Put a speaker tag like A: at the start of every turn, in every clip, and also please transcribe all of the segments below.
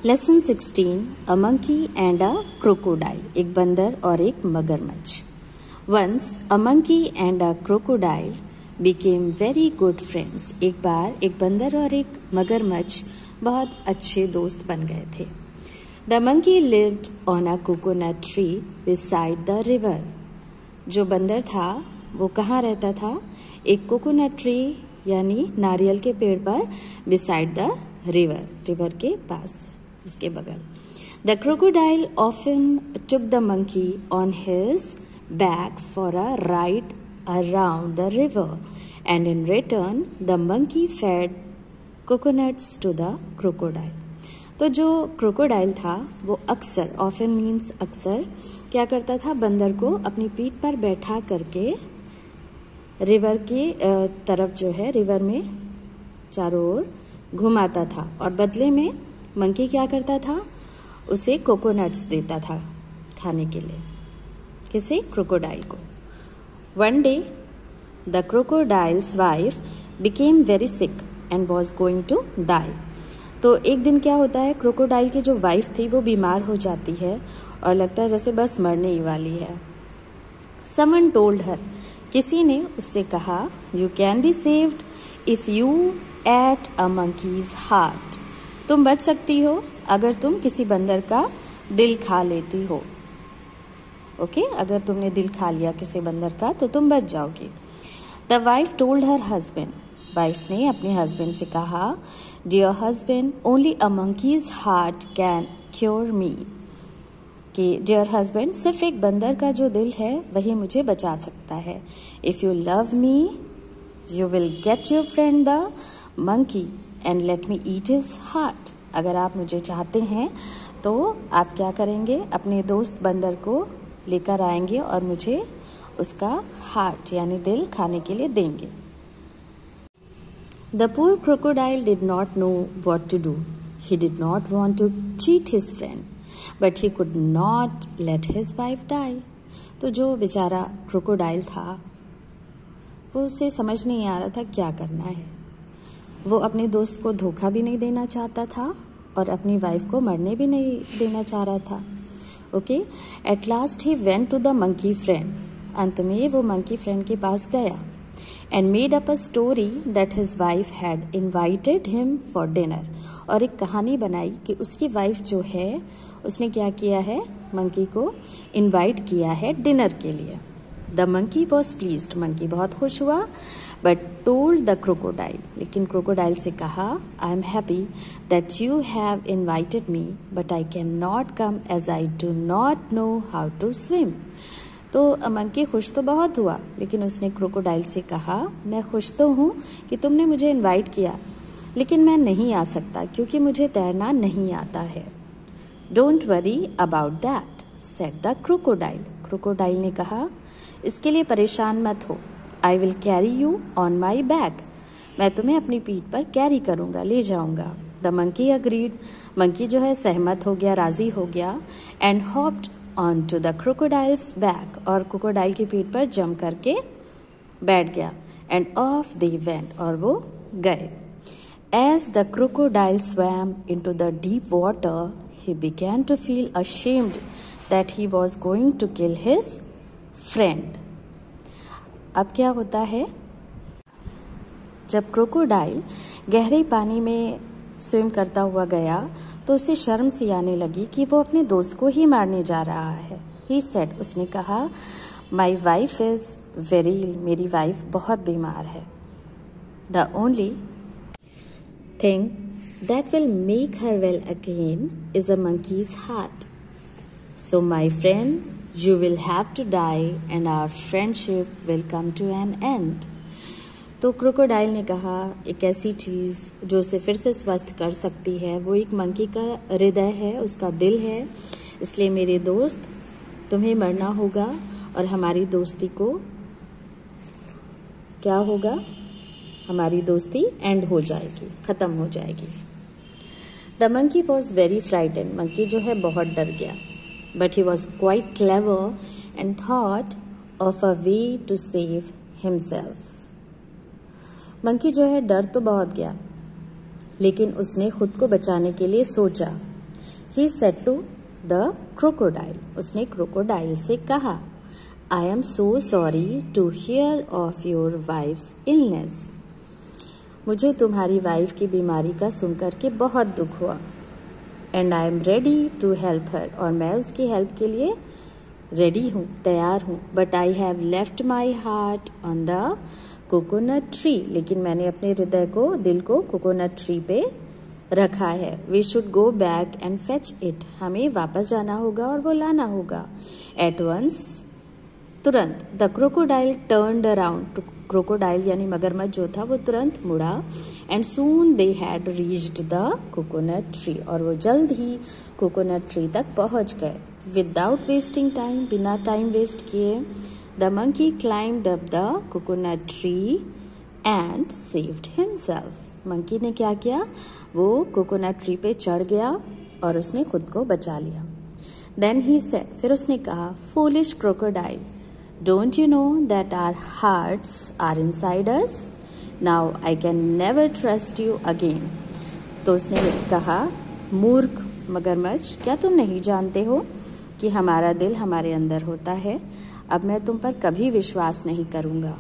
A: Lesson 16 a monkey and a crocodile. एक बंदर और एक मगरमच्छ। Once a monkey and a crocodile became very good friends. एक बार एक बंदर और एक मगरमच्छ बहुत अच्छे दोस्त बन गए थे। The monkey lived on a coconut tree beside the river. जो बंदर था वो कहाँ रहता था? एक कोकोनट ट्री यानी नारियल के पेड़ पर, बिसाइड द रिवर, रिवर के पास, उसके बगल। The crocodile often took the monkey on his back for a ride around the river and in return the monkey fed coconuts to the crocodile. तो जो क्रोकोडाइल था वो अक्सर, ऑफन मीन्स अक्सर, क्या करता था? बंदर को अपनी पीठ पर बैठा करके रिवर की तरफ जो है, रिवर में चारों ओर घुमाता था और बदले में मंकी क्या करता था? उसे कोकोनट्स देता था खाने के लिए। किसे? क्रोकोडाइल को। One day the crocodile's wife became very sick and was going to die. तो एक दिन क्या होता है, क्रोकोडाइल की जो वाइफ थी वो बीमार हो जाती है और लगता है जैसे बस मरने ही वाली है। समवन टोल्ड हर, किसी ने उससे कहा, you can be saved if you at a monkey's heart. तुम बच सकती हो अगर तुम किसी बंदर का दिल खा लेती हो। ओके, अगर तुमने दिल खा लिया किसी बंदर का तो तुम बच जाओगी। The wife told her husband, wife ने अपने हस्बैंड से कहा, dear husband only a monkey's heart can cure me. कि डियर हस्बैंड, सिर्फ एक बंदर का जो दिल है वही मुझे बचा सकता है। If you love me you will get your friend the monkey and let me eat his heart. अगर आप मुझे चाहते हैं तो आप क्या करेंगे? अपने दोस्त बंदर को लेकर आएंगे और मुझे उसका हार्ट यानी दिल खाने के लिए देंगे। The poor crocodile did not know what to do. He did not want to cheat his friend, but he could not let his wife die. तो जो बेचारा क्रोकोडाइल था वो उसे समझ नहीं आ रहा था क्या करना है। वो अपने दोस्त को धोखा भी नहीं देना चाहता था और अपनी वाइफ को मरने भी नहीं देना चाह रहा था। Okay, at last he went to the monkey friend. अंत में वो मंकी फ्रेंड के पास गया and made up a story that his wife had invited him for dinner। और एक कहानी बनाई कि उसकी वाइफ जो है उसने क्या किया है? मंकी को इनवाइट किया है डिनर के लिए। The monkey was pleased, monkey बहुत खुश हुआ, बट टोल्ड द क्रोकोडाइल, लेकिन क्रोकोडाइल से कहा, I am happy that you have invited me but I can not come as I do not know how to swim. तो monkey खुश तो बहुत हुआ, लेकिन उसने क्रोकोडाइल से कहा, मैं खुश तो हूँ कि तुमने मुझे इनवाइट किया, लेकिन मैं नहीं आ सकता क्योंकि मुझे तैरना नहीं आता है। Don't worry about that said the crocodile. Crocodile ने कहा, इसके लिए परेशान मत हो, I will carry you on my back. मैं तुम्हें अपनी पीठ पर कैरी करूंगा, ले जाऊंगा। द मंकी अग्रीड, मंकी जो है सहमत हो गया, राजी हो गया, and hopped on to the crocodile's back, और क्रोकोडाइल की पीठ पर जम करके बैठ गया। and off they went, और वो गए। as the crocodile swam into the deep water he began to feel ashamed that he was going to kill his friend। अब क्या होता है, जब क्रोकोडाइल गहरे पानी में स्विम करता हुआ गया तो उसे शर्म सी आने लगी कि वो अपने दोस्त को ही मारने जा रहा है। He said, उसने कहा, My wife is very ill, मेरी वाइफ बहुत बीमार है। The only thing that will make her well again is a monkey's heart. So my friend, you will have to die and our friendship will come to an end। तो crocodile ने कहा, एक ऐसी चीज़ जो उसे फिर से स्वस्थ कर सकती है वो एक मंकी का हृदय है, उसका दिल है। इसलिए मेरे दोस्त, तुम्हें मरना होगा और हमारी दोस्ती को क्या होगा? हमारी दोस्ती एंड हो जाएगी, ख़त्म हो जाएगी। The monkey was very frightened, monkey जो है बहुत डर गया, but he was quite clever and thought of a way to save himself. Monkey जो है डर तो बहुत गया, लेकिन उसने खुद को बचाने के लिए सोचा। He said to the crocodile. उसने क्रोकोडाइल से कहा, I am so sorry to hear of your wife's illness. मुझे तुम्हारी वाइफ की बीमारी का सुनकर के बहुत दुख हुआ. And I am ready to help her. और मैं उसकी हेल्प के लिए रेडी हूँ, तैयार हूँ. But I have left my heart on the coconut tree. लेकिन मैंने अपने हृदय को, दिल को कोकोनट ट्री पे रखा है. We should go back and fetch it. हमें वापस जाना होगा और वो लाना होगा. At once, तुरंत. The crocodile turned around. Crocodile यानी मगरमच्छ जो था वो तुरंत मुड़ा. And soon they had reached the coconut tree. और वो जल्द ही कोकोनट ट्री तक पहुंच गए. Without wasting time, बिना टाइम वेस्ट किए, the monkey climbed up the coconut tree and saved himself. Monkey ने क्या किया? वो कोकोनट ट्री पे चढ़ गया और उसने खुद को बचा लिया. Then he said, फिर उसने कहा, foolish crocodile, don't you know that our hearts are inside us? Now I can never trust you again. तो उसने कहा, मूर्ख मगरमच्छ, क्या तुम नहीं जानते हो कि हमारा दिल हमारे अंदर होता है? अब मैं तुम पर कभी विश्वास नहीं करूँगा.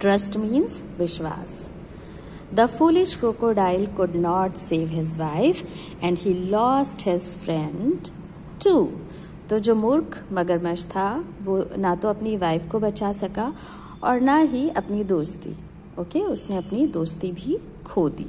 A: Trust means विश्वास. The foolish crocodile could not save his wife and he lost his friend too. तो जो मूर्ख मगरमच्छ था वो ना तो अपनी वाइफ को बचा सका और ना ही अपनी दोस्ती. ओके, उसने अपनी दोस्ती भी खो दी.